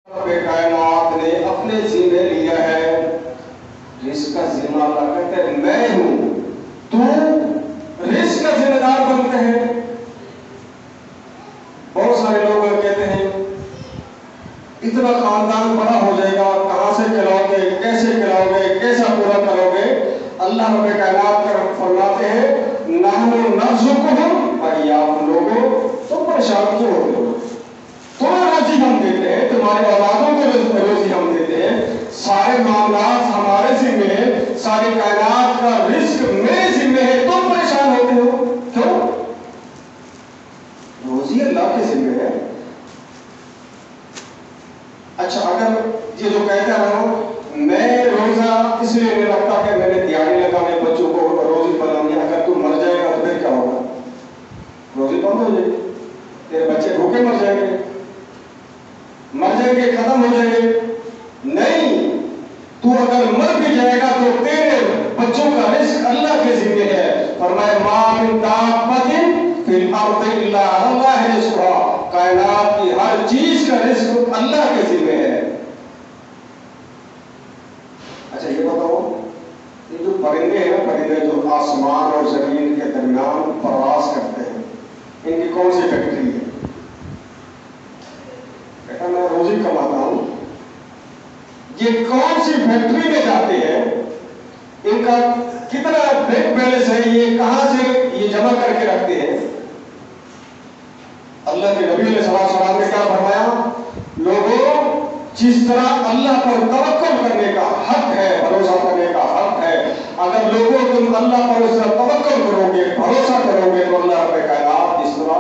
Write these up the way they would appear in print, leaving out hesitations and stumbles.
کائنات نے اپنے ذمہ لیا ہے، رزق کا ذمہ اللہ کہتے ہیں میں ہوں، تو رزق کا ذمہ دار بنتے ہیں۔ بہت سارے لوگ کہتے ہیں اتنا خاندان بڑا ہو جائے گا، کہاں سے کھلاؤ گے، کیسے کھلاؤ گے، کیسا پورا کرو گے؟ اللہ رب کائنات کا فرماتے ہیں نحن نرزقہم و ایاکم، لوگوں تم پریشان کیوں ہوتے ہو؟ تمہیں روزی ہم دیتے ہیں، تمہارے اولادوں کو روزی ہم دیتے ہیں، سارے معاملات ہمارے ذمہ ہیں، ساری کائنات کا رزق میرے ذمہ ہے، تم پریشان ہوتے ہو کیوں؟ روزی اللہ کے ذمہ ہے۔ اچھا اگر یہ جو کہتا رہا میں روزہ اس لیے نہیں رکھتا کہ میں نے دیہڑی لگانے بچوں کو روزی بنانی، اگر تو مر جائے گا تو پھر کیا ہوگا؟ روزی بند ہو جائے گی، تیرے بچے بھوکے مر جائیں گے، ختم ہو جائیں گے۔ نہیں، تو اگر مر بھی جائے گا تو تیرے بچوں کا رزق اللہ کے ذمہ ہے۔ فرمایا ما من دابۃ فی الارض الا علی اللہ رزقها، کائنات کی ہر چیز کا رزق اللہ کے ذمہ ہے۔ اچھا یہ بتاؤ، یہ جو پرندے ہیں نا، پرندے جو آسمان اور زمین کے درمیان پرواز کرتے ہیں، ان کی کون سی فیکٹری ہے؟ کہتا میں روزی کماتا ہوں، یہ کون سی فیکٹری میں جاتے ہیں، ان کا کتنا بینک بیلنس ہے، یہ کہاں سے یہ جمع کر کے رکھتے ہیں؟ اللہ کے نبی علیہ السلام نے کیا فرمایا؟ لوگوں جس طرح اللہ پر توکل کرنے کا حق ہے، بھروسہ کرنے کا حق ہے، اگر لوگوں تم اللہ پر اس طرح توکل کرو گے، بھروسہ کرو گے، تو اللہ رب کائنات اس طرح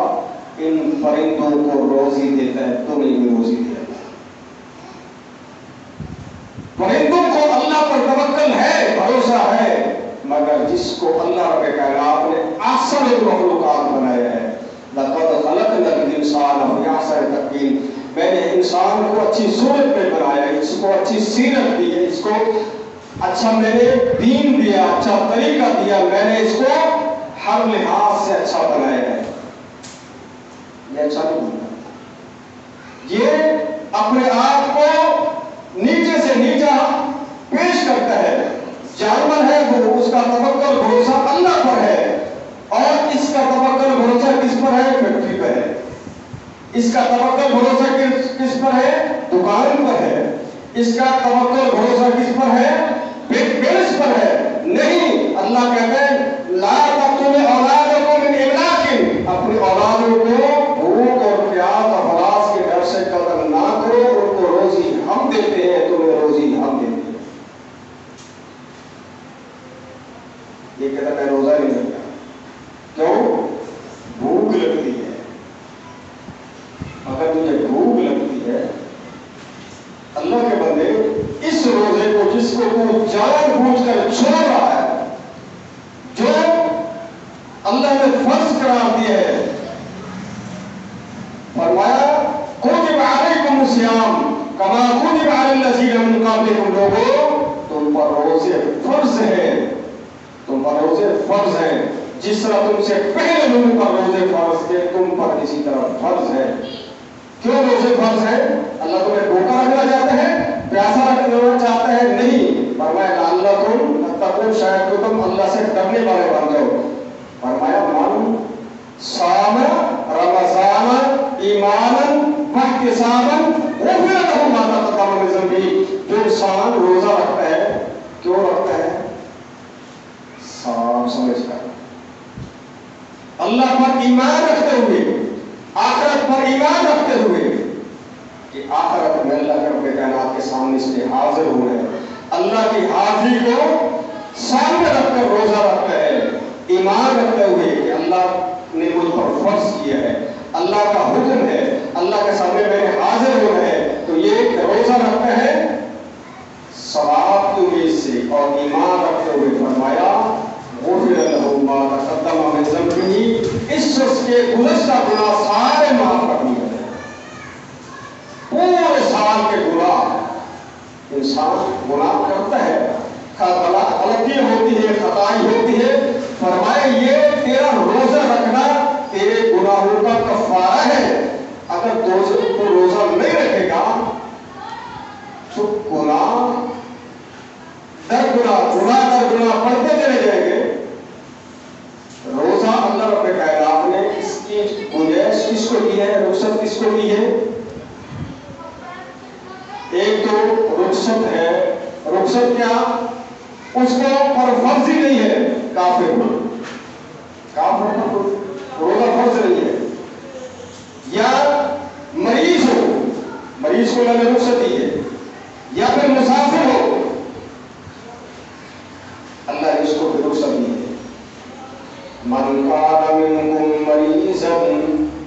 ان پرندوں کو روزی دیتا ہے، تمہیں بھی روزی دیتا ہے۔ پرندوں کو اللہ پر توکل ہے، بھروسہ ہے، مگر جس کو اللہ رب کائنات نے احسن المخلوقات بنایا ہے، لقد خلقنا الانسان فی احسن تقویم، میں نے انسان کو اچھی صورت میں بنایا ہے، اس کو اچھی سیرت دی ہے، اس کو اچھا میں نے دین دیا، اچھا طریقہ دیا، میں نے اس کو ہر لحاظ سے اچھا بنایا ہے۔ یہ اچھا نہیں بنتا، یہ اپنے آپ کو نیچے سے نیچا پیش کرتا ہے۔ جانور ہے وہ، اس کا توکل بھروسہ اللہ پر ہے، اور اس کا توکل بھروسہ کس پر ہے؟ فیکٹری پر ہے۔ اس کا توکل بھروسہ کس پر ہے؟ دکان پر ہے۔ اس کا توکل بھروسہ کس پر ہے؟ بیلنس پر ہے۔ نہیں، اللہ کہتے ہیں لا تقتلوا اولادکم من املاق، اپنی اولادوں کو بھوک اور پیاس اور ہلاس کے ڈر سے قتل نہ کرو، ان کو روزی ہم دیتے ہیں، تمہیں روزی ہم دیتے ہیں۔ یہ کہتا میں روزہ نہیں رکھتا، کیوں؟ بھوک لگتی ہے۔ اگر تجھے بھوک لگتی ہے، اللہ کے بندے اس روزے کو جس کو تو جان بوجھ کر چھوڑ رہا ہے، جو اللہ نے فرض قرار دیا ہے، فرمایا کتب علیکم الصیام کما کتب علی الذین من قبلکم، لوگوں تم پر روزے فرض ہیں، تم پر روزے فرض ہیں، جس طرح تم سے پہلے لوگوں پر روزے فرض تھے، تم پر اسی طرح فرض ہے۔ کیوں روزے فرض ہیں؟ اللہ تمہیں بھوکا رکھنا چاہتا ہے، پیاسا رکھنا چاہتا ہے؟ نہیں، فرمایا لعلکم تتقون، شاید کہ تم اللہ سے ڈرنے والے بن جاؤ۔ فرمایا من صام رمضان ایمانا واحتسابا غفر له ما تقدم من ذنبه، جو انسان روزہ رکھتا ہے، کیوں رکھتا ہے؟ صاف سمجھ کر، اللہ پر ایمان رکھتے ہوئے، آخرت پر ایمان رکھتے ہوئے کہ آخرت میں اللہ کے رب کائنات کے سامنے اس کے حاضر ہوئے ہیں، اللہ کی حاضری کو سامنے رکھ کر روزہ رکھتا ہے، ایمان رکھتے ہوئے کہ اللہ نے مجھ پر فرض کیا ہے، اللہ کا حکم ہے، اللہ کے سامنے میں نے حاضر ہونا ہے، تو یہ روزہ رکھتا ہے ثواب کی امید سے، اور ایمان رکھتے ہوئے فرمایا غفر له ما تقدم من ذنبه، اس شخص کے گزشتہ گناہ سارے معاف کر دیے گئے۔ پورے سال کے گناہ، انسان گناہ کرتا ہے، غلطی ہوتی ہے، خطائی ہوتی ہے، فرمایا یہ تیرا روزہ رکھنا تیرے گناہوں کا کفارہ ہے۔ اگر تو روزہ نہیں رکھے گا اللہ رب کائنات نے اس کی گنجائش کس کو کی ہے، رخصت کس کو کی ہے؟ ایک تو رخصت ہے، رخصت کیا؟ اس کو پر فرض ہی نہیں ہے کافر پر، کافر پر روزہ فرض نہیں ہے، یا مریض ہو، مریض کو اللہ نے رخصت دی ہے، یا پھر مسافر ہو اللہ نے اس کو بھی رخصت دی ہے۔ من کان منکم مریضا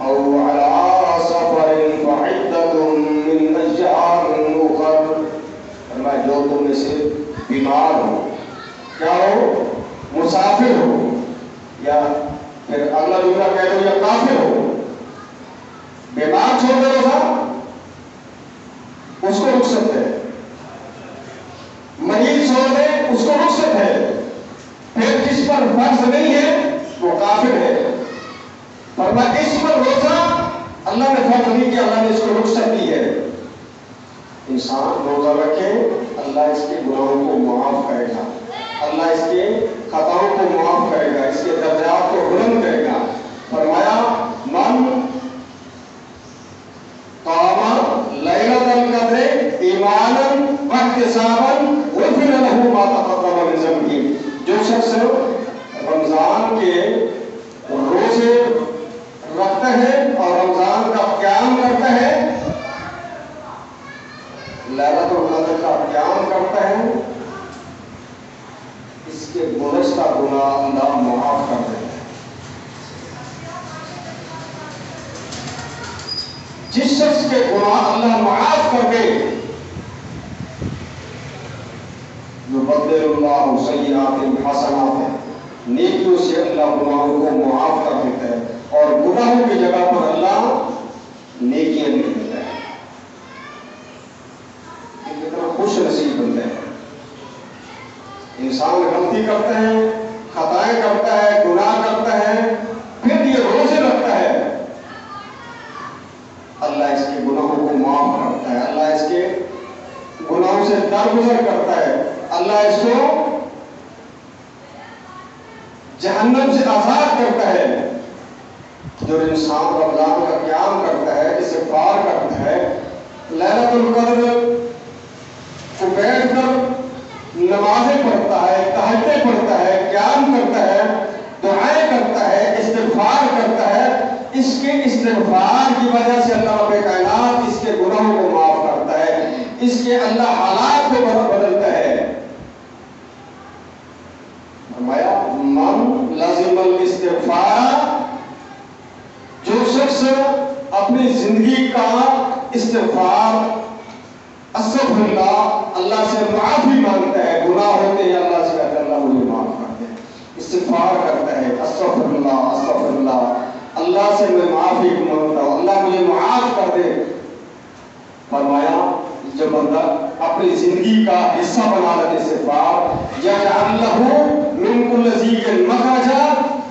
او علی سفر فعدۃ من ایام اخر، فرمایا جو تم میں سے بیمار ہو، کیا ہو، مسافر ہو، یا پھر اگلا جملہ کہہ دو یا کافر ہو، بیمار چھوڑ دے روزہ اس کو رخصت ہے، مریض چھوڑ دے اس کو رخصت ہے، پھر جس پر فرض نہیں ہے وہ کافر ہے۔ فرمایا اس پر روزہ اللہ نے فرض نہیں کیا، اللہ نے اس کو رخصت دی ہے۔ انسان روزہ رکھے اللہ اس کے گناہوں کو معاف کرے گا، اللہ اس کے خطاؤں کو معاف کرے گا، اس کے درجات کو بلند کرے گا۔ فرمایا من قام لیلۃ القدر ایمانا واحتسابا غفر له ما تقدم من ذنبه، جو شخص رمضان کے روزے رکھتا ہے اور رمضان کا قیام کرتا ہے، لیلۃ القدر کا قیام کرتا ہے، اس کے گزشتہ گناہ اللہ معاف کر دیتا ہے۔ جس شخص کے گناہ اللہ معاف کر دے، یبدل اللہ سیئات حسنات، نیکیوں سے اللہ گناہوں کو معاف کر دیتا ہے اور گناہوں کی جگہ پر اللہ نیکیاں لکھ دیتا ہے۔ کتنا خوش نصیب بنتے ہیں۔ انسان غلطی کرتا ہے، خطائیں کرتا ہے، گناہ کرتا ہے، پھر یہ روزے رکھتا ہے، اللہ اس کے گناہوں کو معاف کرتا ہے، اللہ اس کے گناہوں سے درگزر کرتا ہے، اللہ اس کو جہنم سے آزاد کرتا ہے۔ جو انسان رمضان کا قیام کرتا ہے، استغفار کرتا ہے، لیلۃ القدر کو بیٹھ کر نمازیں پڑھتا ہے، تہجد پڑھتا ہے، قیام کرتا ہے، دعائیں کرتا ہے، استغفار کرتا ہے، اس کے استغفار کی وجہ سے اللہ رب کائنات اس کے گناہوں کو معاف کرتا ہے، اس کے اللہ حالات کو بدلتا ہے۔ فرمایا من لازم الاستغفار، جو شخص اپنی زندگی کا استغفار، استغفر اللہ، اللہ سے معافی مانگتا ہے، گناہ ہوتے ہیں اللہ سے کہتا ہے اللہ مجھے معاف کر دے، استغفار کرتا ہے، استغفر اللہ استغفر اللہ، اللہ سے میں معافی مانگتا ہوں، اللہ مجھے معاف کر دے۔ فرمایا جو بندہ اپنی زندگی کا حصہ بنا لیتے استغفار، یجعل لہ من کل ضیق مخرجا،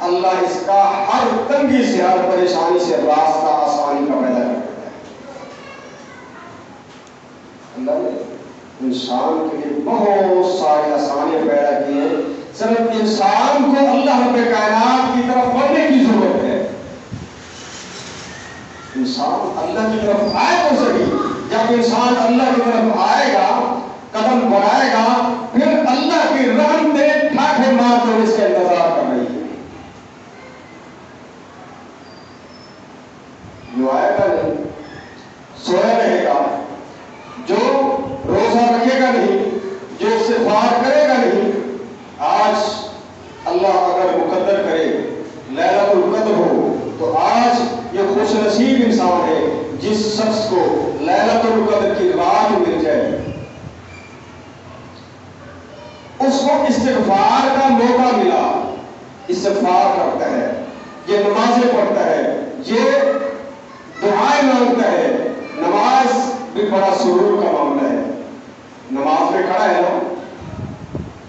اللہ اس کا ہر تنگی سے، ہر پریشانی سے راستہ آسانی کا پیدا کر دیتا ہے۔ اللہ نے انسان کے لیے بہت ساری آسانیاں پیدا کی ہیں، صرف انسان کو اللہ رب کائنات کی طرف بڑھنے کی ضرورت ہے۔ انسان اللہ کی طرف آئے تو صحیح، جب انسان اللہ کی طرف آئے گا، قدم بڑھائے گا، پھر اللہ کی رحمتیں ٹھاٹھے مار کر اس کا انتظار کر رہی ہے۔ جو آئے گا نہیں، سویا رہے گا، جو روزہ رکھے گا نہیں، جو استغفار کرے گا نہیں، آج اللہ اگر مقدر کرے لیلۃ القدر ہو تو آج یہ خوش نصیب انسان ہے جس شخص کو لیلۃ القدر کی رات مل جائے، اس کو استغفار کا موقع ملا، استغفار کرتا ہے، یہ نمازیں پڑھتا ہے، یہ دعائیں مانگتا ہے۔ نماز بھی بڑا سرور کا معاملہ ہے۔ نماز میں کھڑا ہے نا،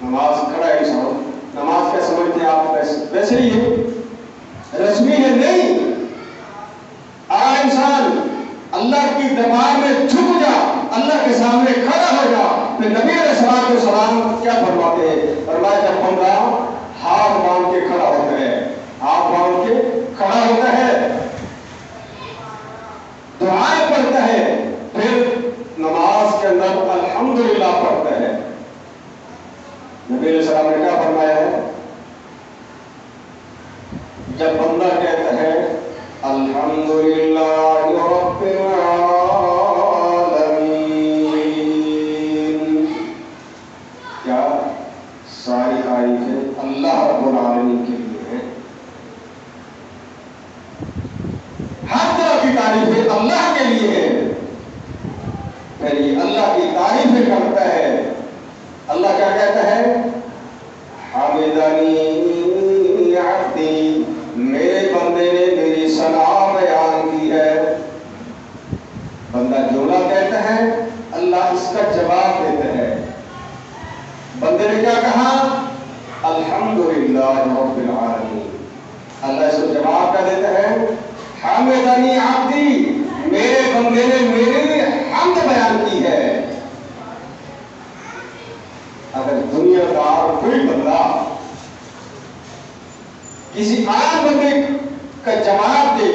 نماز کھڑا ہے انسان، نماز کیا سمجھتے ہیں آپ؟ ویسے ہی ہے، رسمی ہے نہیں۔ انسان اللہ کی دربار میں جھک جا، اللہ کے سامنے کھڑا ہو جا، پھر نبی علیہ الصلوۃ والسلام کیا فرماتے ہیں؟ فرمایا جب بندہ ہاتھ باندھ کے کھڑا ہوتا ہے، ہاتھ باندھ کے جب بندہ کہتا ہے الحمدللہ رب العالمین، کیا ساری تعریفیں اللہ رب العالمین کے لیے ہیں؟ ہر طرح کی تعریفیں اللہ کے لیے ہیں۔ پھر یہ اللہ کی تعریفیں کرتا ہے، اللہ کیا کہتا ہے؟ حمدنی عبدی، میرے بندے نے میری ثنا بیان کی ہے۔ بندہ جملہ کہتا ہے، اللہ اس کا جواب دیتا ہے۔ بندے نے کیا کہا؟ الحمدللہ رب العالمین، اللہ اس کو جواب کیا دیتا ہے؟ حمدنی عبدی، میرے بندے نے میری حمد بیان کی ہے۔ اگر دنیا دار کوئی بندہ کسی عام بندے کا جواب دے،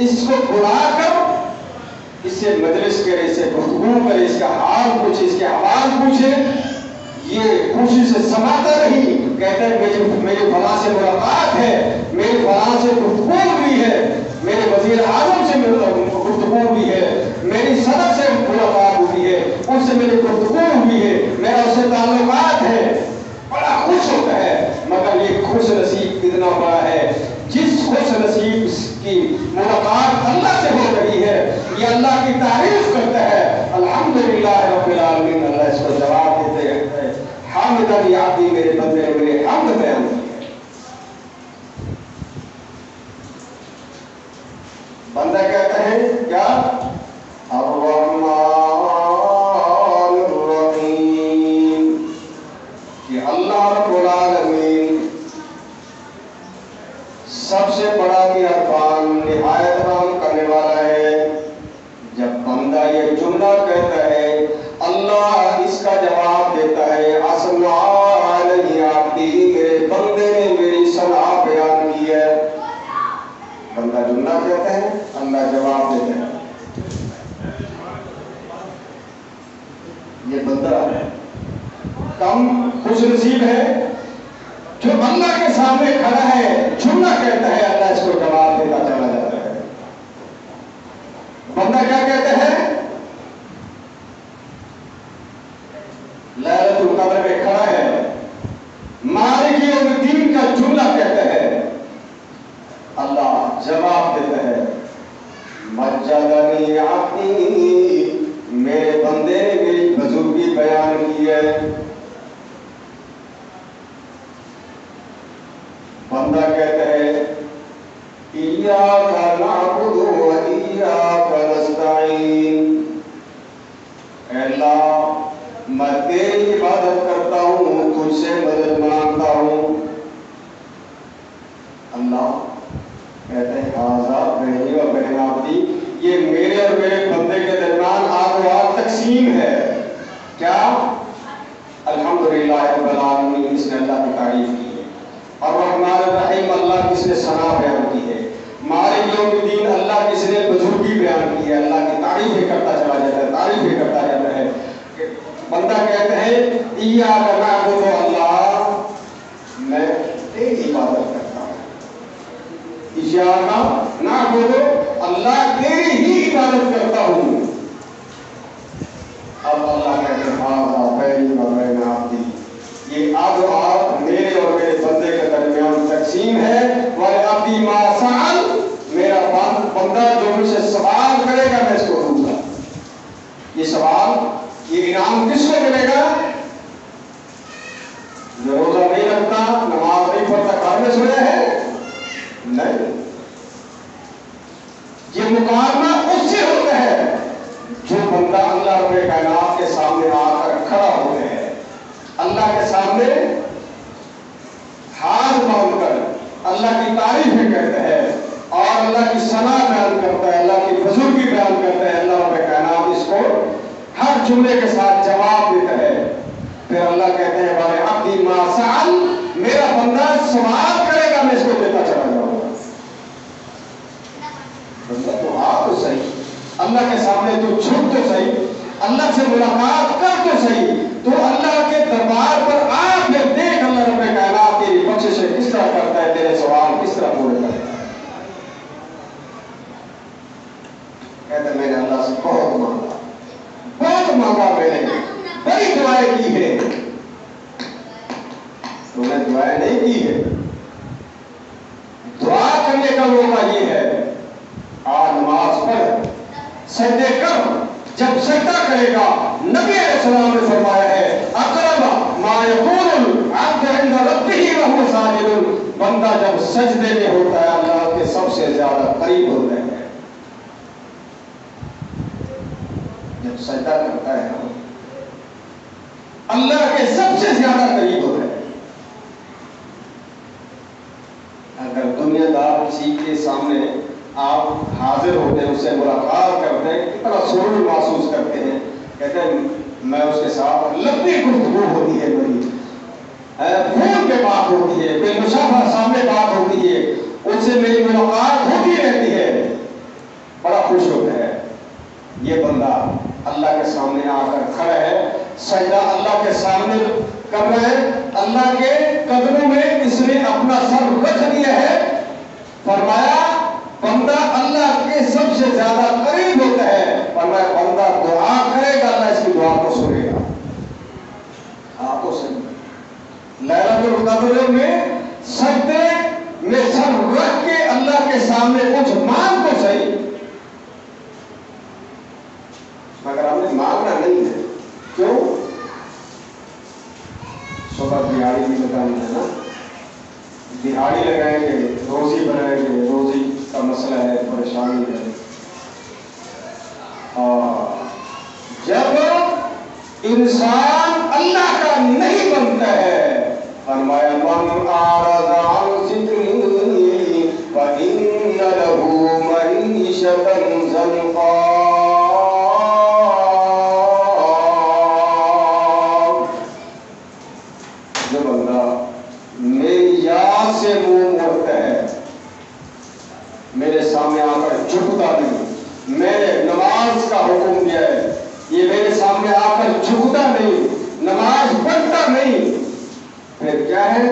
اس کو بلا کر اس سے مجلس کرے، اس سے گفتگو کرے، اس کا حال پوچھے، اس کے احوال پوچھے، یہ خوشی سے سماتا نہیں، کہتا ہے میری فلاں سے ملاقات ہے، میری فلاں سے گفتگو ہوئی ہے، میرے وزیر اعظم سے گفتگو ہوئی ہے، میری صدر سے ملاقات ہوئی ہے، ان سے میری گفتگو ہوئی ہے، میرا اس سے تعلقات ہے، بڑا خوش ہوتا ہے۔ مگر یہ خوش نصیب کتنا بڑا ہے، جس خوش نصیب کی ملاقات اللہ سے ہو رہی ہے، یہ اللہ کی تعریف کرتا ہے، الحمدللہ رب العالمین، اللہ اس کو جواب دیتے ہیں حامدنی عبدی، میرے بندے نے میرے حمد بیان کی ہے۔ بندہ کہتا ہے کیا؟ الرحمن الرحیم، کہ اللہ رب العالمین سب سے بڑا مہربان، نہایت رحم کرنے والا ہے۔ جب بندہ یہ جملہ کہتا ہے، اللہ اس کا جواب دیتا ہے اسمعانی عبدی، میرے بندے نے میری ثنا بیان کی ہے۔ بندہ جملہ کہتا ہے، اللہ جواب دیتا ہے۔ یہ بندہ کم خوش نصیب ہے جو اللہ کے سامنے کھڑا ہے، جملہ کہتا ہے، اللہ اس کو جواب دیتا چلا جاتا ہے۔ بندہ کیا کہتا ہے؟ لیلۃ القدر میں کھڑا ہے، مالک یوم الدین کا جملہ کہتا ہے، اللہ جواب دیتا ہے مجدنی عبدی، میرے بندے نے میری بزرگی بیان کی ہے۔ بندہ کہتا ہے ایاک نعبد و ایاک نستعین، اے اللہ میں تیری عبادت کرتا ہوں، تجھ سے مدد مانگتا ہوں۔ اللہ کہتے ہیں ھذا بینی و بین عبدی، یہ میرے اور میرے بندے کے درمیان آگ و آگ تقسیم ہے۔ کیا؟ الحمدللہ رب العالمین، اس نے اللہ کی تعریف کی ہے، اور الرحمن الرحیم، اللہ کس نے ثنا بیان کی ہے، مالک یوم الدین، اللہ کس نے بزرگی بیان کی ہے، اللہ کی تعریفیں کرتا چلا جاتا ہے، تعریفیں کرتا جاتا ہے۔ بندہ کہتا ہے ایاک نعبد، اللہ میں تیری عبادت کرتا ہوں، ایاک نعبد، اللہ تیری ہی عبادت کرتا ہوں۔ اب اللہ کہتے ہیں ھذا بینی و بین عبدی، یہ آگ و آگ میرے اور میرے بندے کے درمیان تقسیم ہے۔ وَلِعَبْدِی مَا سَأَلَ، میرا بندہ جو مجھ سے سوال کرے گا میں اس کو دوں گا۔ یہ سوال، یہ انعام کس کو ملے گا؟ جو روزہ نہیں رکھتا، نماز نہیں پڑھتا، گھر میں سویا ہے؟ نہیں، یہ مقابلہ اس سے ہوتا ہے جو بندہ اللہ رب کائنات کے سامنے آ کر کھڑا ہوتا ہے، اللہ کے سامنے ہاتھ باندھ کر اللہ کی تعریفیں کرتا ہے اور اللہ کی ثنا بیان کرتا ہے، اللہ کی بزرگی بیان کرتا ہے۔ اللہ رب کائنات اس کو ہر جملے کے ساتھ جواب دیتا ہے۔ پھر اللہ کہتے ہیں وَلِعَبْدِی مَا سَأَلَ، میرا بندہ سوال کرے گا میں اس کو دیتا چلا جاؤں گا۔ بندہ تو آ تو صحیح، اللہ کے سامنے تو جھک تو صحیح، اللہ سے ملاقات کر تو صحیح، تو اللہ کے دربار پر آ، پھر دیکھ اللہ رب کائنات تیری بخشش کس طرح کرتا ہے، تیرے سوال کس طرح اللہ پورے کرتا ہے. کہتے میں نے اللہ سے بہت مانگا میں نے بڑی دعائیں کی ہے. تو نے دعائیں نہیں کی ہے. دعا کرنے کا موقع یہ ہے آج نماز پڑھ سجدے کر. جب سجدہ کرے گا نبی علیہ السلام نے فرمایا ہے اقرب ما یکون العبد عند ربہ وهو ساجد. بندہ جب سجدے میں ہوتا ہے اللہ کے سب سے زیادہ قریب ہوتا ہے. جب سجدہ کرتا ہے اللہ کے سب سے زیادہ قریب ہوتا ہے. اگر دنیا دار کسی کے سامنے آپ حاضر ہوتے ہیں اس سے ملاقات کرتے ہیں کتنا سرور محسوس کرتے ہیں. کہتے ہیں میں اس کے ساتھ لمبی گفتگو ہوتی ہے میری فون پہ بات ہوتی ہے بے مشابہ سامنے بات ہوتی ہے ان سے میری ملاقات ہوتی رہتی ہے. بڑا خوش ہوتا ہے. یہ بندہ اللہ کے سامنے آ کر کھڑا ہے سجدہ اللہ کے سامنے کر رہا ہے. اللہ کے قدموں میں اس نے اپنا سر رکھ دیا ہے. فرمایا بندہ اللہ کے سب سے زیادہ قریب ہوتا ہے. فرمایا بندہ دعا کرے گا اللہ اس کی دعا کو سنے گا. آپ کو سن لیلۃ القدر میں سجدے میں سر رکھ کے اللہ کے سامنے کچھ مانگ تو صحیح مگر ہم نے مانگنا نہیں ہے. کیوں؟ صبح دہاڑی بھی لگانی ہے نا. دہاڑی لگائیں گے روزی بنائیں گے روزی کا مسئلہ ہے پریشانی ہے. اور جب انسان اللہ کا نہیں بنتا ہے فرمایا من اعرض عن ذکری فإن له معیشۃ ضنکا. جو بندہ میری یاد سے منہ موڑتا ہے میرے سامنے آ کر جھکتا نہیں. میں نے نماز کا حکم دیا ہے یہ میرے سامنے آ کر جھکتا نہیں نماز پڑھتا نہیں. پھر کیا ہے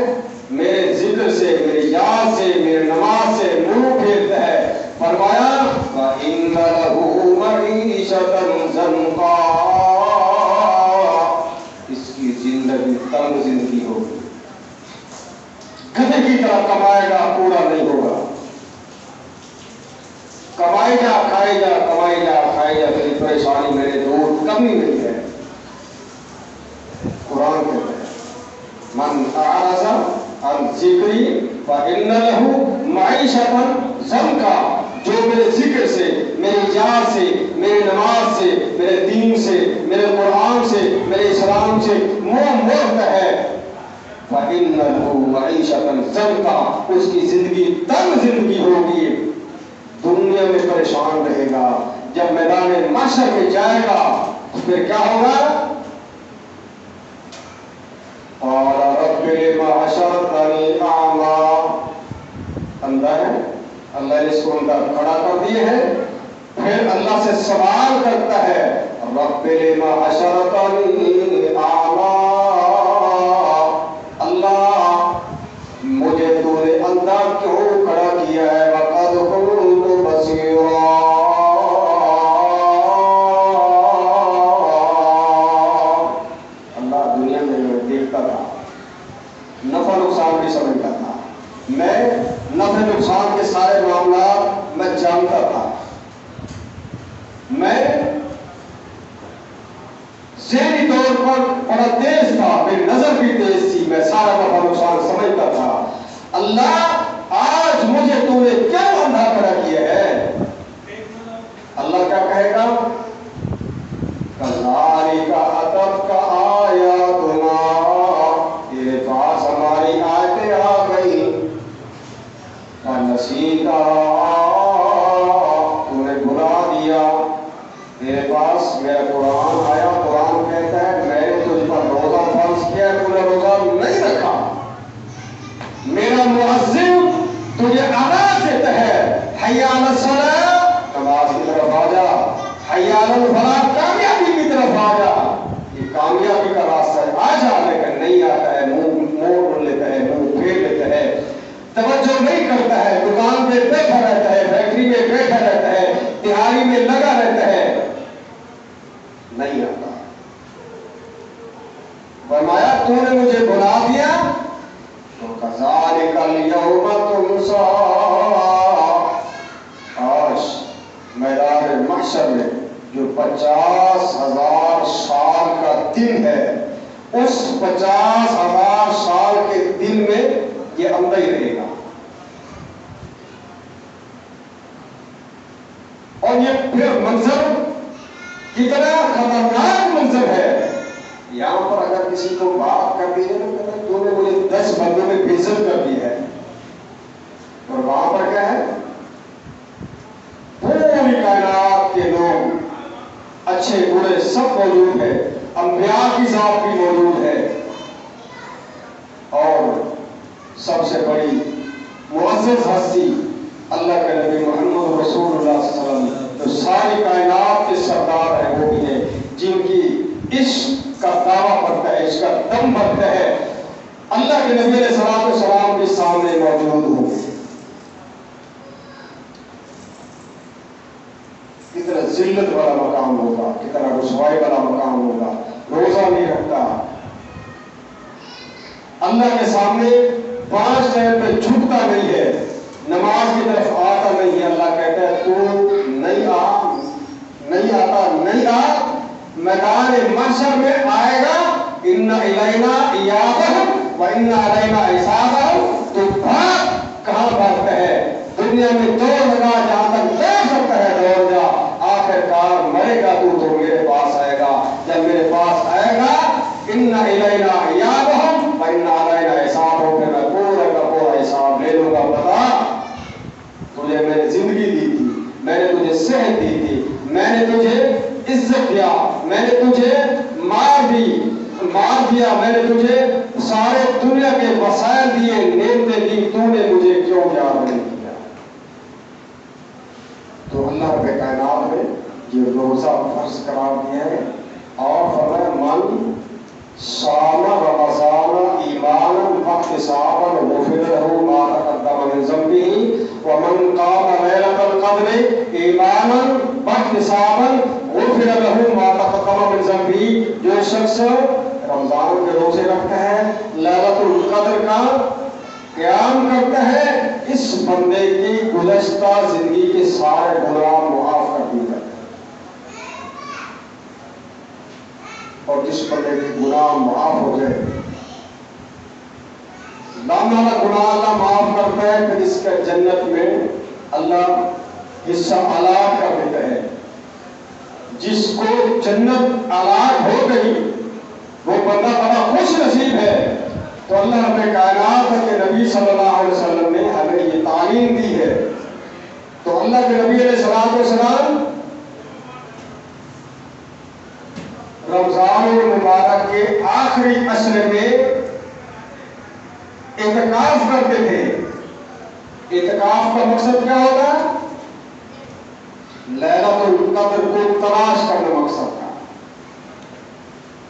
میرے ذکر سے میری یاد سے میرے نماز سے منہ پھیرتا ہے. فرمایا وَإِنَّ لَهُ مَعِيشَةً ضَنْكَا. اس کی زندگی تنگ زندگی ہوگی. گدھے کی طرح کمائے گا پورا نہیں ہوگا. کمائی جا کھائی جا کمائی جا کھائی جا تیری پریشانی میرے دور کمی نہیں ہے. قرآن کہتا ہے من اعرض عن ذکری فإن له معیشۃ ضنکا. جو میرے ذکر سے میری یاد سے میرے نماز سے میرے دین سے میرے قرآن سے میرے اسلام سے منہ موڑتا ہے فإن له معیشۃ ضنکا. اس کی زندگی تنگ زندگی ہوگی دنیا میں پریشان رہے گا. جب میدان محشر میں جائے گا پھر کیا ہوگا؟ قال رب لم حشرتنی اعمی. اندھا ہے اللہ نے اس کو اندر کھڑا کر دیے ہے. پھر اللہ سے سوال کرتا ہے رب لم حشرتنی اعمی. اللہ مجھے تو نے اندھا کیوں کھڑا کیا ہے وقد كنت بصیرا. اللہ دنیا میں میں دیکھتا تھا نفع نقصان بھی سمجھتا تھا. میں نفع نقصان کے سارے معاملات میں جانتا تھا. میں ذہنی طور پر بڑا تیز تھا میری نظر بھی تیز تھی میں سارا نفع نقصان سمجھتا تھا. اللہ آج مجھے تو نے کیوں اندھا کھڑا کیا ہے؟ اللہ کیا کہے گا کذالک اتتک آیاتنا. تیرے پاس ہماری آیتیں آ گئی فنسیتھا. تو نے بھلا دیا. تیرے پاس میرا قرآن آیا قرآن کہتا ہے میں نے تجھ پر روزہ فرض کیا تو نے روزہ نہیں رکھا. میرا مؤذن تجھے آواز دیتا ہے حی علی الصلاۃ نماز کی طرف آ جا. حی علی الفلاح کامیابی کی طرف آ جا. یہ کامیابی کا راستہ ہے آ جا. لیکن نہیں آتا ہے منہ موڑ لیتا ہے منہ پھیر لیتا ہے توجہ نہیں کرتا ہے. نے مجھے بلا دیا تو کذالک الیوم تنسا، آج میدان محشر میں جو 50,000 سال کا دن ہے، اس 50,000 سال کے دن میں یہ اندھا ہی رہے گا. اور یہ پھر منظر کتنا خطرناک منظر ہے. یہاں پر اگر کسی کو بات کر دی ہے تو کہتا ہے تو نے مجھے 10 بندوں میں بے عزت کر دی ہے. اور وہاں پر کیا ہے؟ پوری کائنات کے لوگ اچھے برے سب موجود ہے، انبیاء کی ذات بھی موجود ہے، اور سب سے بڑی معزز ہستی اللہ کے نبی محمد رسول اللہ صلی اللہ علیہ وسلم جو ساری کائنات کے سردار ہیں وہ بھی ہیں، جن کی عشق کا دعویٰ بڑھتا ہے، عشق کا دم بڑھتا ہے، اللہ کے نبی علیہ السلام کے سامنے موجود ہوں. کتنا ذلت والا مقام ہوگا، کتنا رسوائی والا مقام ہوگا. روزہ نہیں رکھتا، اللہ کے سامنے 5 ٹائم پہ جھکتا نہیں ہے، نماز کی طرف آتا نہیں ہے. اللہ کہتا ہے تو نہیں آ میدان محشر میں آئے گا. ان الینا ایابہم و ان علینا حسابہم. تو بھاگ، کہاں بھاگتا ہے؟ دنیا میں دوڑ لگا، جہاں تک دوڑ سکتا ہے دوڑ جا، آخر کار مرے گا تو میرے پاس آئے گا. جب میرے پاس آئے گا ان الینا ایابہم و ان علینا حسابہم، پھر میں پورا کا پورا حساب لے لوں گا. بتا، تجھے میں نے زندگی دی تھی، میں نے تجھے صحت دی تھی، میں نے تجھے عزت دیا، میں نے تجھے مار دیا، میں نے تجھے سارے دنیا کے وسائل دیے، نعمتیں دی، تو نے مجھے کیوں یاد نہیں کیا؟ تو اللہ رب کائنات نے یہ روزہ فرض قرار دیا ہے، اور فرمایا من صام رمضان ایمانا واحتسابا غفر له ما تقدم من ذنبه ومن قام ليلة القدر ایمانا واحتسابا غفر له ما تقدم من ذنبه. جو شخص رمضان کے روزے رکھتا ہے، لیلۃ القدر کا قیام کرتا ہے، اس بندے کی گزشتہ زندگی کے سارے گناہ معاف کر دیے جاتے ہیں. اور جس بندے کے گناہ معاف ہو جائے، لامحالہ گناہ اللہ معاف کرتا ہے، پھر اس کا جنت میں اللہ حصہ الاٹ کر دیتا ہے. جس کو جنت الاٹ ہو گئی وہ بندہ بڑا خوش نصیب ہے. تو اللہ رب کائنات کے نبی صلی اللہ علیہ وسلم نے ہمیں یہ تعلیم دی ہے. تو اللہ کے نبی علیہ السلام رمضان المبارک کے آخری عشرے میں اعتکاف کرتے تھے. اعتکاف کا مقصد کیا ہوتا؟ لیلۃ القدر کو تلاش کرنا مقصد تھا.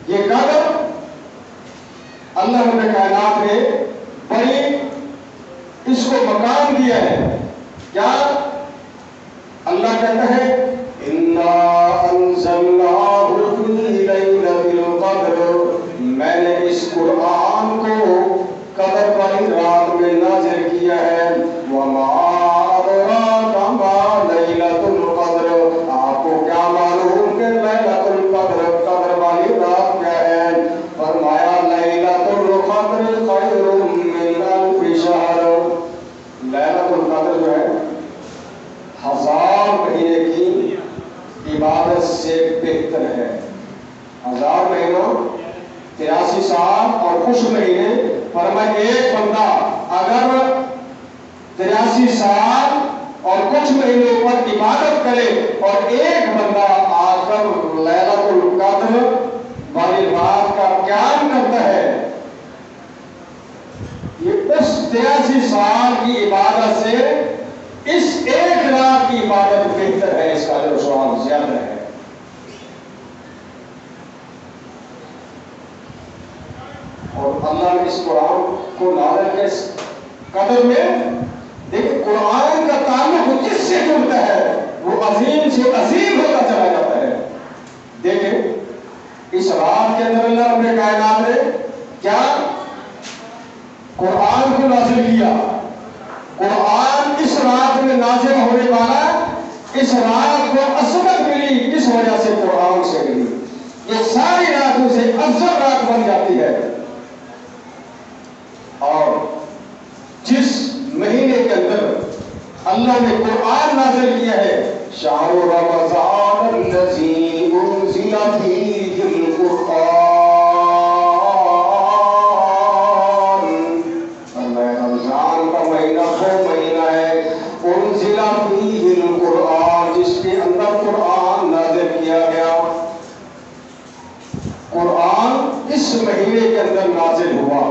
یہ قدر اللہ رب کائنات نے بڑی اس کو مقام دیا ہے. کیا اللہ کہتا ہے اِنَّا أَنزَلْنَاهُ فِي لَيْلَةِ الْقَدْرِ، میں نے اس قرآن کو قدر والی رات میں نازل کیا ہے. وَمَا أَدْرَاكَ مَا لَيْلَةُ الْقَدْرِ، آپ کو کیا معلوم کہ لیلۃ القدر قدر والی رات کیا ہے؟ فرمایا لیلۃ القدر خیر من الف شہر. لیلۃ القدر جو ہے 1000 مہینے کی عبادت سے بہتر ہے. 1000 مہینہ 83 سال اور کچھ مہینے. فرمایا ایک بندہ اگر 83 سال اور کچھ مہینوں پر عبادت کرے اور ایک بندہ آ کر لیلۃ القدر والی رات کا قیام کرتا ہے، یہ اس 83 سال کی عبادت سے اس ایک رات کی عبادت بہتر ہے. اس کا اجر و ثواب زیادہ ہے. اور اللہ نے اس قرآن کو نازل کے قدر میں دیکھیں، قرآن کا تعلق جس سے جڑتا ہے وہ عظیم سے عظیم ہوتا چلا جاتا ہے. دیکھیں اس رات کے اندر اللہ رب کائنات نے کیا قرآن کو نازل کیا. قرآن اس رات میں نازل ہونے والا, اس رات کو عظمت ملی کس وجہ سے؟ قرآن سے ملی. یہ ساری راتوں سے افضل رات بن جاتی ہے. اور جس مہینے کے اندر اللہ نے قرآن نازل کیا ہے, شہر رمضان الذی انزل فیہ القرآن, رمضان کا مہینہ وہ مہینہ ہے انزل فیہ القرآن جس کے اندر قرآن نازل کیا گیا. قرآن اس مہینے کے اندر نازل ہوا.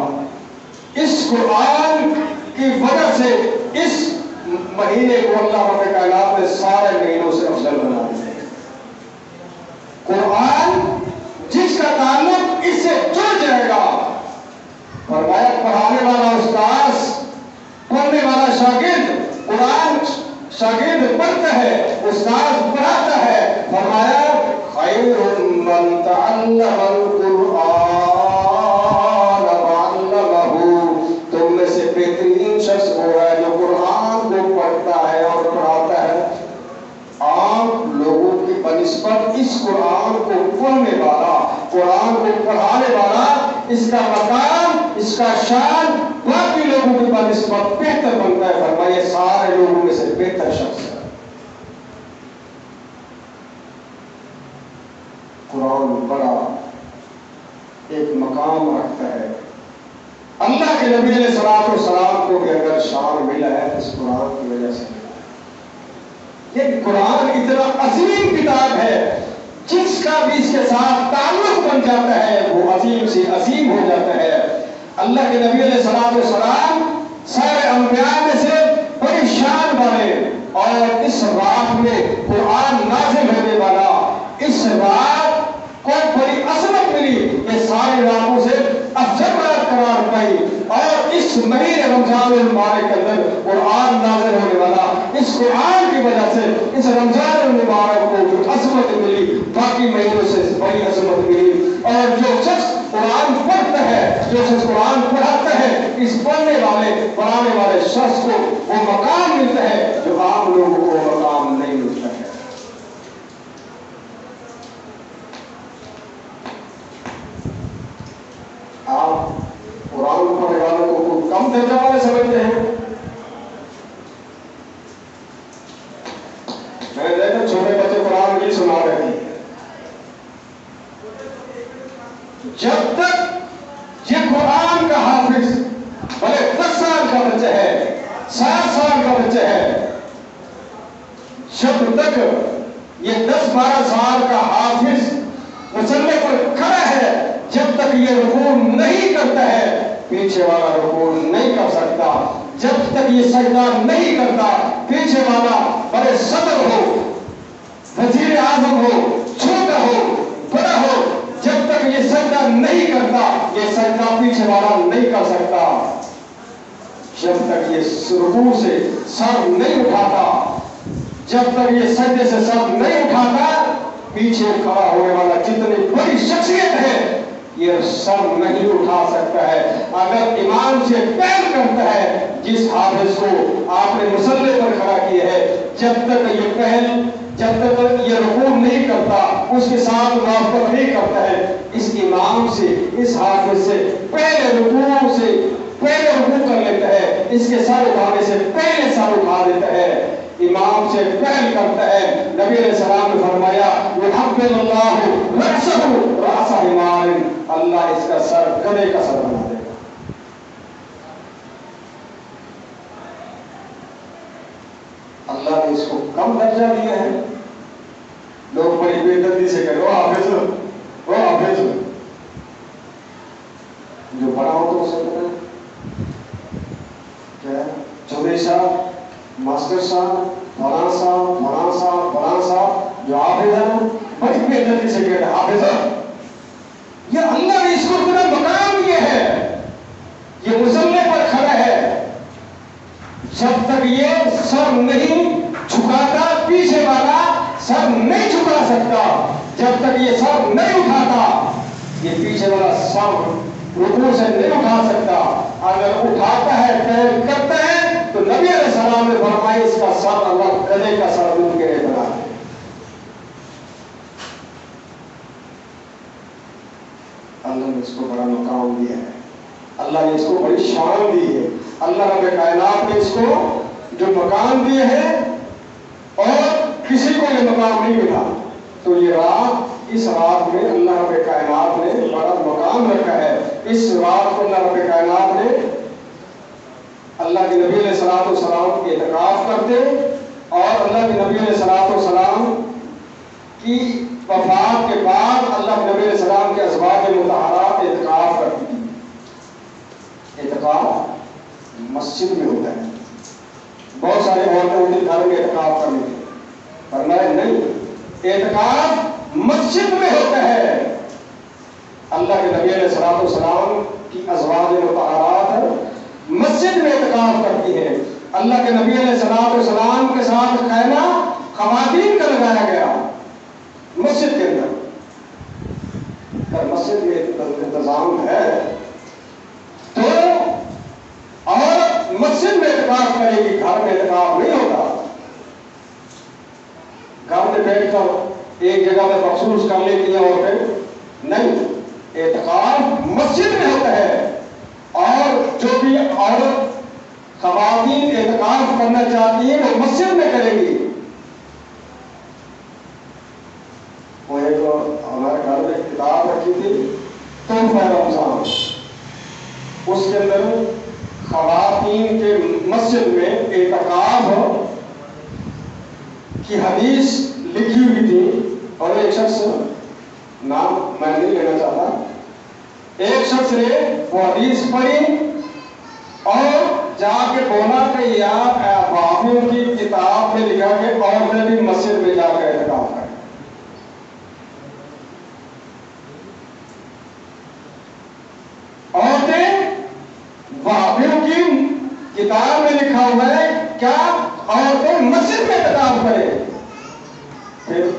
اس قرآن کی وجہ سے اس مہینے کو اللہ رب کائنات نے سارے مہینوں سے افضل بنا دیا. قرآن جس کا تعلق اس سے جڑ جائے گا, فرمایا پڑھانے والا استاذ, پڑھنے والا شاگرد, قرآن شاگرد پڑھتا ہے, استاذ پڑھاتا ہے. فرمایا خیر من تعلم القرآن تم میں سے بہترین شخص وہ ہے جو قرآن کو پڑھتا ہے اور پڑھاتا ہے. عام لوگوں کی بنسبت اس قرآن کو پڑھنے والا, قرآن کو پڑھانے والا, اس کا مقام, اس کا شان باقی لوگوں کی بنسبت بہتر بنتا ہے. فرمائیے سارے لوگوں میں سے بہتر شخص ہے. قرآن بڑا ایک مقام رکھتا ہے. اللہ کے نبی علیہ الصلوۃ والسلام کو بھی اگر شان ملا ہے اس قرآن کی وجہ سے. یہ قرآن اتنا عظیم کتاب ہے, جس کا بھی اس کے ساتھ تعلق بن جاتا ہے وہ عظیم سے عظیم ہو جاتا ہے. اللہ کے نبی علیہ الصلوۃ والسلام سارے انبیاء میں سے بڑی شان والے, اور اس رات میں قرآن نازل ہونے والا, اس رات کو بڑی عظمت ملی, یہ ساری راتوں سے افضل رات قرار پائی. اور اس مہینے رمضان المبارک کے اندر قرآن نازل ہونے والا, اس قرآن کی وجہ سے اس رمضان المبارک کو جو عظمت ملی باقی مہینوں سے بڑی عظمت ملی. اور جو شخص قرآن پڑھتا ہے, جو شخص قرآن پڑھاتا ہے, اس پڑھنے والے پڑھانے والے شخص کو وہ مقام ملتا ہے جو عام لوگوں کو مقام نہیں ملتا ہے. آپ قرآن پڑھنے والوں کو کم درجہ والے سمجھتے ہیں؟ میں دیکھا چھوٹے بچے قرآن کی سنا رہے تھے. جب تک یہ قرآن کا حافظ بھلے 10 سال کا بچہ ہے, 7 سال کا بچہ ہے, جب تک یہ 10-12 سال کا حافظ مصلی پر کھڑا ہے, جب تک یہ رکوع نہیں کرتا ہے پیچھے والا رکوع نہیں کر سکتا. جب تک یہ سجدہ نہیں کرتا پیچھے والا بڑے صدر ہو, وزیر اعظم ہو, چھوٹا ہو, بڑا ہو, جب تک یہ سجدہ نہیں کرتا یہ سجدہ پیچھے والا نہیں کر سکتا. جب تک یہ رکوع سے سر نہیں اٹھاتا, جب تک یہ سجدے سے سر نہیں اٹھاتا, پیچھے کھڑا ہونے والا جتنی بڑی شخصیت ہے یہ سر نہیں اٹھا سکتا ہے. اگر امام سے پہل کرتا ہے, جس حافظ کو آپ نے مصلی پر کھڑا کیا ہے, جب تک یہ پہل, جب تک یہ رکوع نہیں کرتا, اس کے ساتھ موافقت نہیں کرتا ہے, اس امام سے, اس حافظ سے پہلے رکوع کر لیتا ہے, اس کے سر اٹھانے سے پہلے سر اٹھا دیتا ہے, امام سے پہل کرتا ہے. نبی علیہ السلام نے فرمایا یحول اللہ رأسہ رأس حمار, اللہ اس کا سر گدھے کا سر بنا دے گا. اللہ نے اس کو کم درجہ دیا ہے. لوگ بڑی بے دردی سے کہتے وہ حافظ جو بڑا ہو تو اسے پتا کیا چودھری صاحب, ماسٹر صاحب, مولانا صاحب جو حافظ ہیں بڑی بے دردی سے کہتے ہیں حافظ. یہ اللہ نے اس کو اتنا مقام دیا ہے, یہ مصلی پر کھڑا ہے, جب تک یہ سر نہیں جھکاتا پیچھے والا سر نہیں جھکا سکتا, جب تک یہ سر نہیں اٹھاتا یہ پیچھے والا سر رکوع سے نہیں اٹھا سکتا، اگر اٹھاتا ہے قید کرتا ہے تو نبی علیہ السلام نے فرمایا اس کا سر اللہ گدھے کا سر دودھ کے بنا دے۔ اللہ نے اس کو بڑا مقام دیا ہے، اللہ نے اس کو بڑی شان دی ہے، اللہ رب کائنات نے اس کو جو مقام دیے ہیں اور کسی کو یہ مقام نہیں ملا۔ تو یہ رات، اس رات میں اللہ رب کائنات نے بڑا مقام رکھا ہے۔ اس رات کو اللہ رب کائنات نے اللہ کے نبی علیہ الصلوۃ والسلام اعتکاف کرتے اور اللہ کے نبی علیہ الصلوۃ والسلام کی وفات کے بعد اللہ کے نبی علیہ السلام کے ازواج مطہرات اعتکاف کرتی تھی۔ اعتکاف مسجد میں ہوتا ہے، بہت سارے عورتیں ہوتی گھر میں اعتکاف کرنے کے، فرمایا نہیں، اعتکاف مسجد میں ہوتا ہے۔ اللہ کے نبی علیہ الصلوۃ والسلام کی ازواج مطہرات مسجد میں اعتکاف کرتی ہیں۔ اللہ کے نبی علیہ الصلوۃ والسلام کے ساتھ خیمہ خواتین کا لگایا گیا مسجد کے اندر۔ اگر مسجد میں انتظام ہے تو عورت مسجد میں اعتکاف کرے گی، گھر میں اعتکاف نہیں ہوتا۔ گھر میں بیٹھ کر ایک جگہ میں مخصوص کر لیتی ہیں عورتیں، نہیں، اعتکاف مسجد میں ہوتا ہے۔ اور جو بھی عورت خواتین اعتکاف کرنا چاہتی ہیں وہ مسجد میں کریں گی۔ وہ ایک ہمارے گھر میں کتاب رکھی تھی تحفہ رمضان، اس کے اندر خواتین کے مسجد میں اعتکاف کی حدیث لکھی ہوئی تھی، اور ایک شخص، نام میں نہیں لینا چاہتا، ایک شخص نے وہ حدیث پڑھی اور جا کے بولا کہ یار بابیوں کی کتاب میں لکھا کہ عورتیں بھی مسجد میں جا کر اعتکاف کریں۔ عورتیں، بابیوں کی کتاب میں لکھا ہوا ہے کیا عورتیں مسجد میں اعتکاف کریں؟ پھر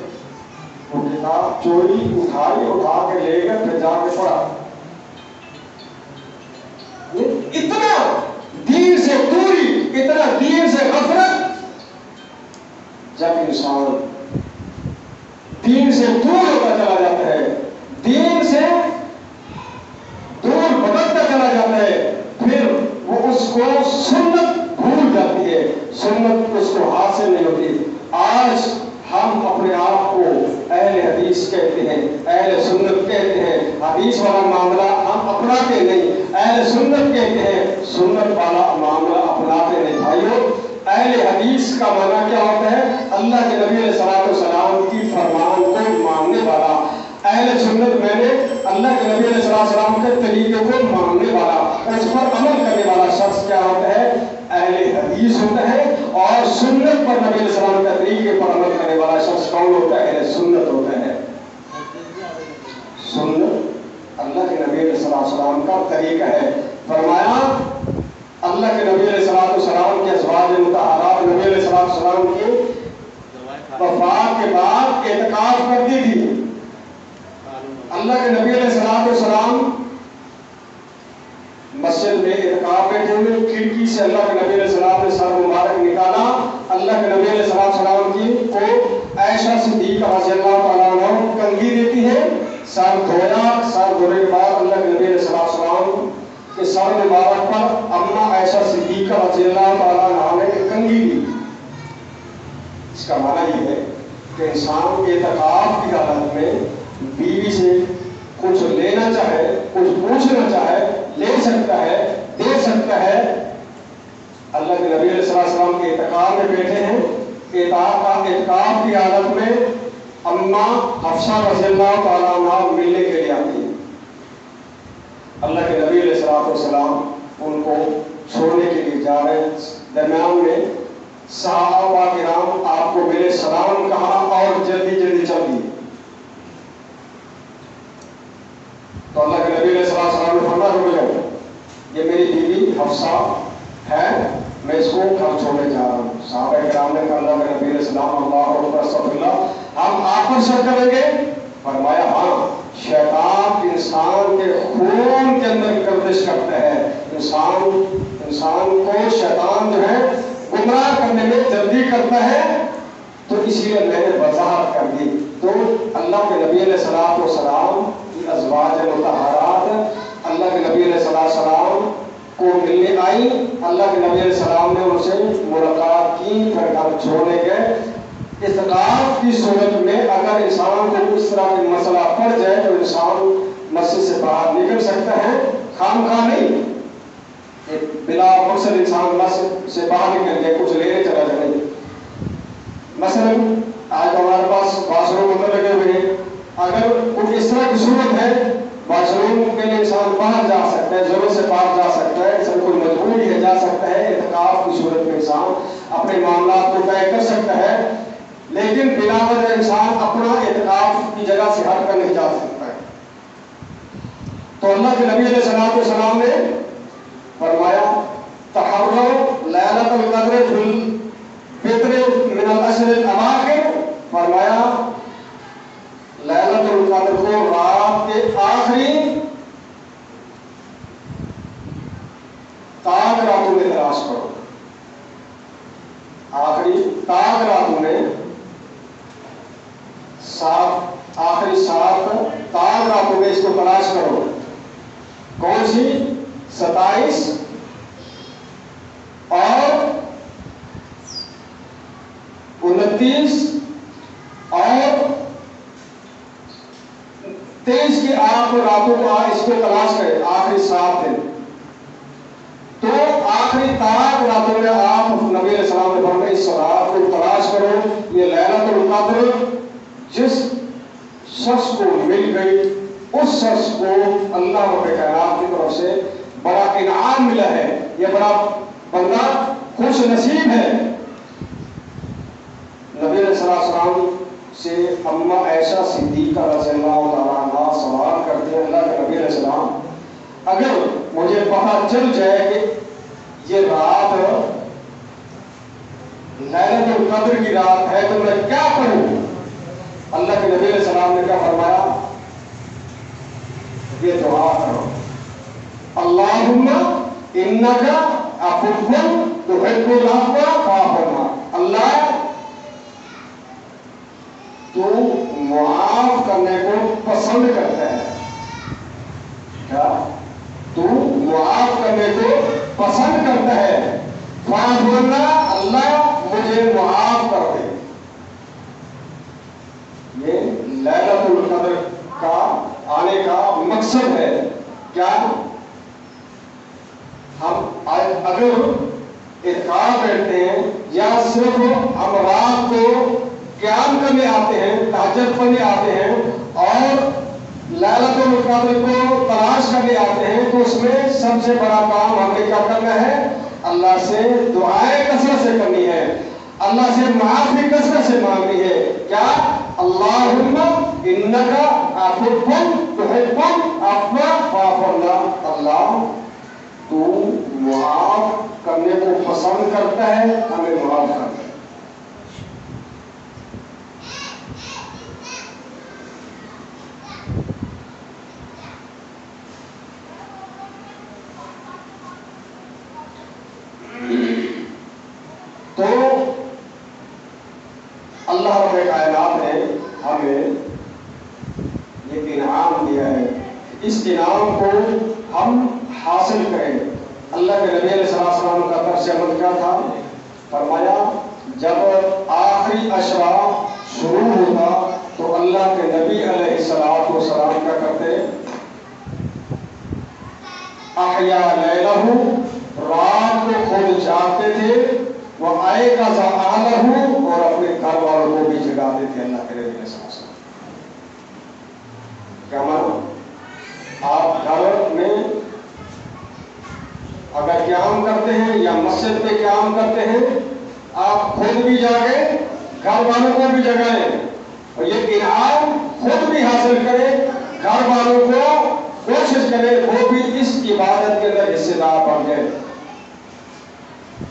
وہ کتاب چوری اٹھائی، اٹھا کے لے گئے، پھر جا کے پڑھا۔ اتنا دین سے دوری، اتنا دین سے غفلت، جب انسان دین سے دور ہوتا چلا جاتا ہے، دین سے دور بدلتا چلا جاتا ہے، پھر وہ اس کو سنت بھول جاتی ہے، سنت اس کو حاصل نہیں ہوتی۔ آج ہم اپنے آپ کو اہل حدیث کہتے ہیں، اہل سنت کہتے ہیں، حدیث والا معاملہ ہم اپناتے نہیں، اہل سنت کہتے ہیں، سنت والا معاملہ اپناتے نہیں۔ بھائیو، اہل حدیث کا معنی کیا ہوتا ہے؟ اللہ کے نبی علیہ الصلوۃ والسلام کی فرمان کو ماننے والا۔ اہل سنت میں نے اللہ کے نبی علیہ السلام کے طریقے کو ماننے والا، اس پر عمل کرنے والا شخص کیا ہوتا ہے؟ اہل حدیث ہوتا ہے۔ اور سنت پر نبی علیہ السلام کے طریقے پر عمل کرنے والا شخص کون ہوتا ہے؟ اہل سنت ہوتا ہے۔ سنت اللہ کے نبی علیہ السلام کا طریقہ ہے۔ فرمایا اللہ کے نبی علیہ السلام کے ازواج مطہرات نبی علیہ السلام کی وفات کے بعد اعتکاف کرتی تھی۔ اللہ کے نبی علیہ السلام مسجد میں اعتکاف بیٹھے ہوئے، کھڑکی سے اللہ کے نبی علیہ السلام نے سر مبارک نکالا، اللہ کے نبی علیہ السلام کی کو عائشہ صدیقہ رضی اللہ تعالیٰ عنہ کنگھی دیتی ہے، سر دھویا، سر دھونے کے بعد اللہ کے نبی علیہ السلام کے سر مبارک پر اماں عائشہ صدیقہ رضی اللہ تعالیٰ عنہ نے کنگھی دی۔ اس کا معنی یہ ہے کہ انسان اعتکاف کی حالت میں بیوی سے کچھ لینا چاہے، کچھ پوچھنا چاہے، لے سکتا ہے، دے سکتا ہے۔ اللہ کے نبی علیہ السلام کے اعتکاف میں بیٹھے ہیں، اعتکاف کی حالت میں اماں حفصہ رضی اللہ تعالیٰ عنہ ملنے کے لیے آتی ہیں۔ اللہ کے نبی علیہ السلام ان کو چھوڑنے کے لیے جا رہے ہیں، درمیان میں صحابہ کرام آپ کو میرے سلام کہا اور جلدی جلدی چل دیے۔ تو اللہ کے نبی علیہ السلام نے فرمایا رک جاؤ، یہ میری بیوی حفصہ ہے، میں اس کو گھر چھوڑنے جا رہا ہوں۔ صحابہ کرام نے کہا اللہ کے نبی علیہ السلام اللہ اکبر استغفر اللہ، ہم آپ پر شک کریں گے؟ فرمایا ہاں، شیطان انسان کے خون کے اندر گردش کرتا ہے. انسان کو شیطان جو ہے گمراہ کرنے میں جلدی کرتا ہے. تو اسی لیے میں نے وضاحت کر دی. تو اللہ کے نبی علیہ الصلوۃ والسلام کی ازواج مطہرات اللہ کے نبی علیہ السلام کو ملنے آئی. اللہ کے نبی علیہ السلام نے ان سے ملاقات کی، پھر گھر چھوڑنے گئے. اختلاف کی صورت میں اگر انسان کو اس طرح کا مسئلہ پڑ جائے تو انسان مسجد سے باہر نکل سکتا ہے، خواہ نہیں. بلا مقصد انسان مسجد سے باہر نکل کے کچھ لینے چلا جائے. مثلا آج ہمارے پاس واش روم لگے ہوئے ہیں، اگر کچھ اس طرح کی صورت ہے واش روم کے لیے انسان باہر جا سکتا ہے، ضرورت سے باہر جا سکتا ہے، انسان کوئی مجبوری ہے جا سکتا ہے. اعتکاف کی صورت میں انسان اپنے معاملات کو طے کر سکتا ہے، لیکن بلا وجہ انسان اپنا اعتکاف کی جگہ سے ہٹ کر نہیں جا سکتا ہے. تو اللہ کے نبی علیہ السلام نے فرمایا تحروا لیلۃ القدر فی الفطر من الاشہر الاواخر. فرمایا لیلۃ القدر کو رات کے آخری تاک راتوں میں تلاش کرو. آخری تاک راتوں میں آخری 7 تاک راتوں میں اس کو تلاش کرو. کون سی؟ 27 اور 29 اور 23 کی آپ راتوں کو اس کو تلاش کریں. آخری 7 دن. تو آخری تاک راتوں میں آپ نبی علیہ السلام نے فرمایا اس رات کو تلاش کرو. یہ لیلۃ القدر جس شخص کو مل گئی اس شخص کو اللہ رب کائنات کی طرف سے بڑا انعام ملا ہے. یہ بڑا بندہ خوش نصیب ہے. نبی علیہ السلام سے اماں عائشہ صدیقہ رضی اللہ تعالیٰ عنہ سوال کرتے ہیں اللہ کے نبی علیہ السلام اگر مجھے پتہ چل جائے کہ یہ رات لیلۃ القدر کی رات ہے تو میں کیا کروں؟ اللہ کے نبی علیہ السلام نے کیا فرمایا؟ یہ دعا کرو اللہم انکا عفو تحب العفو فاعف عنا. اللہ تو معاف کرنے کو پسند کرتا ہے. کیا؟ تو معاف کرنے کو پسند کرتا ہے. فاعف عنا، اللہ مجھے معاف کر دے. یہ لیلۃ القدر کا آنے کا مقصد ہے. کیا ہم اگر اعتکاف بیٹھتے ہیں یا صرف ہم رات کو قیام کرنے آتے ہیں، تہجد پڑھنے آتے ہیں اور لیلۃ القدر کو تلاش کرنے آتے ہیں، تو اس میں سب سے بڑا کام ہمیں کیا کرنا ہے؟ اللہ سے دعائیں کثرت سے کرنی ہے، اللہ سے معافی کثرت سے مانگنی ہے. کیا؟ اللہم انکا عفو تحب العفو فاعف عنا. اللہ تو معاف کرنے کو پسند کرتا ہے، ہمیں معاف کر دے. تو اللہ رب کائنات نے ہمیں یہ انعام دیا ہے. اس انعام کو ہم حاصل کریں. اللہ کے نبی علیہ السلام کا طرز عمل کیا تھا؟ فرمایا جب آخری عشرہ شروع ہوتا تو اللہ کے نبی علیہ السلام کیا کرتے؟ احیا لیلہ، رات کو خود جاگتے تھے، وہ آئے کا اہلہ، اور اپنے گھر والوں کو بھی جگاتے تھے. اللہ کے نبی علیہ السلام کیا مانا؟ آپ گھر میں اگر قیام کرتے ہیں یا مسجد میں قیام کرتے ہیں، آپ خود بھی جاگیں، گھر والوں کو بھی جگائیں، اور یہ انعام خود بھی حاصل کریں، گھر والوں کو کوشش کریں وہ بھی اس عبادت کے اندر حصے دار بن جائے.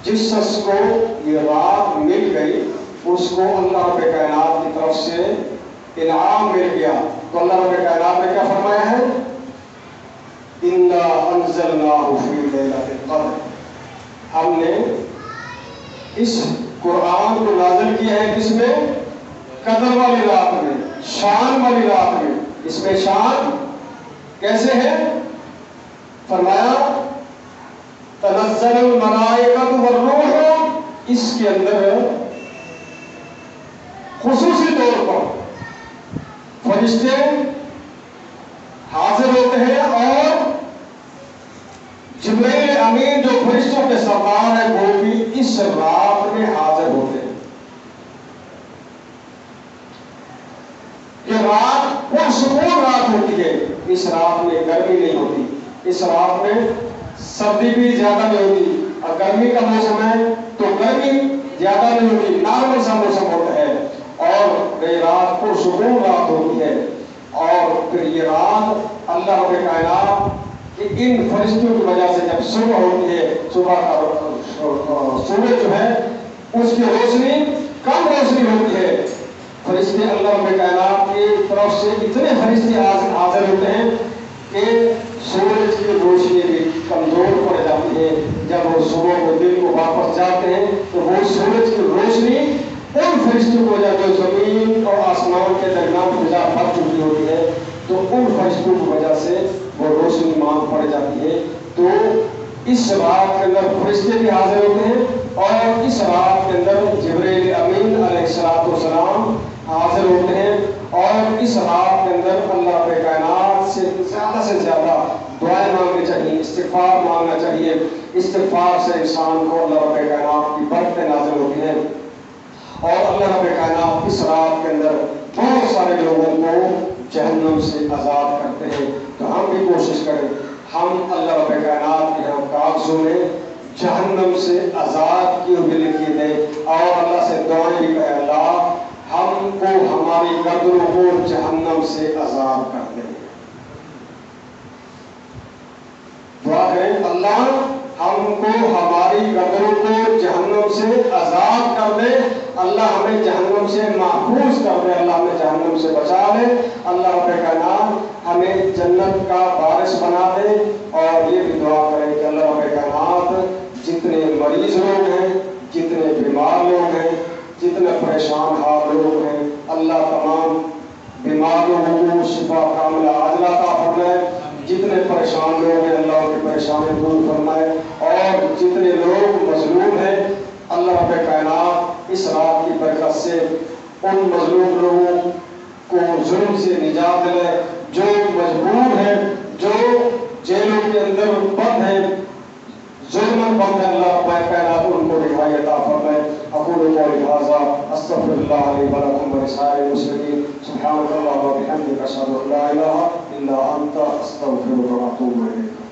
جس شخص کو یہ رات مل گئی اس کو اللہ رب کائنات کی طرف سے انعام مل گیا، تو اللہ رب کائنات نے کیا فرمایا ہے؟ اِنَّا أَنزَلْنَاهُ فِي لَيْلَةِ الْقَدْرِ، ہم نے اس قرآن کو نازل کیا ہے کس میں؟ قدر والی رات میں، شان والی رات میں۔ اس میں شان کیسے ہے؟ فرمایا تنزل الملائکۃ والروح، اس کے اندر خصوصی طور پر فرشتے حاضر ہوتے ہیں، اور جبرائیل امین جو فرشتوں کے سردار ہے وہ بھی اس رات میں حاضر ہوتے ہیں۔ یہ رات پرسکون رات ہوتی ہے، اس رات میں گرمی نہیں ہوتی، اس رات میں سردی بھی زیادہ نہیں ہوتی، اور گرمی کا موسم ہے تو گرمی زیادہ نہیں ہوتی، نارمل سا موسم ہوتا ہے، اور یہ رات پرسکون رات ہوتی ہے۔ اور پھر یہ رات اللہ رب کائنات کہ ان فرشتوں کی وجہ سے جب صبح ہوتی ہے، صبح کا سورج جو ہے اس کی روشنی کم روشنی ہوتی ہے، فرشتے اللہ رب کائنات کی طرف سے اتنے فرشتے حاضر ہوتے ہیں کہ سورج کی روشنی بھی کمزور پڑ جاتی ہے۔ جب وہ صبح کو دن کو واپس جاتے ہیں تو وہ سورج کی روشنی ان فرشتوں کو وجہ جو زمین اور آسمان کے درمیان فضا پڑ چکی ہوتی ہے، تو ان فرشتوں کی وجہ سے وہ روشنی مانگ پڑ جاتی ہے۔ تو اس رات کے اندر فرشتے بھی حاضر ہوتے ہیں، اور اس رات کے اندر جبرائیل امین علیہ السلام حاضر ہوتے ہیں، اور اس رات کے اندر اللہ رب کائنات سے زیادہ دعائیں مانگنی چاہیے، استغفار مانگنا چاہیے۔ استغفار سے انسان کو اللہ رب کائنات کی برکتیں نازل ہوتی ہیں، اور اللہ رب کائنات اس رات کے اندر بہت سارے لوگوں کو جہنم سے آزاد کرتے ہیں۔ تو ہم بھی کوشش کریں ہم اللہ رب کائنات کے ہم کاغذوں میں جہنم سے آزاد کی ہوئی لکھی دیں، اور اللہ سے دعائیں بھی کہ اللہ ہم کو ہماری گردنوں کو جہنم سے آزاد کر دیں۔ دعا کریں اللہ ہم کو ہماری گردنوں کو جہنم سے آزاد کر دے، اللہ ہمیں جہنم سے محفوظ کر دے، اللہ ہمیں جہنم سے بچا لے، اللہ رب کائنات ہمیں جنت کا وارث بنا دے۔ اور یہ بھی دعا کریں کہ اللہ رب کائنات جتنے مریض لوگ ہیں، جتنے بیمار لوگ ہیں، جتنے پریشان حال لوگ ہیں، اللہ تمام بیمار لوگوں کو شفا کاملہ عاجلہ عطا فرمائے، جتنے پریشان لوگ ہیں اللہ کی پریشانی دور فرمائے، اور جتنے لوگ مظلوم ہیں اللہ رب کائنات اس رات کی برکت سے ان مظلوم لوگوں کو ظلم سے نجات دلائے، جو مجبور ہیں، جو جیلوں کے اندر بند ہیں، ظلم بند ہے، اللہ رب کائنات ان کو رہائی عطا فرمائے۔ اقول قولی ھذا استغفر اللہ لی ولکم ولسائر المسلمین، سبحانک اللہم وبحمدک اشہد ان لا الہ الا انت استغفرک واتوب الیک۔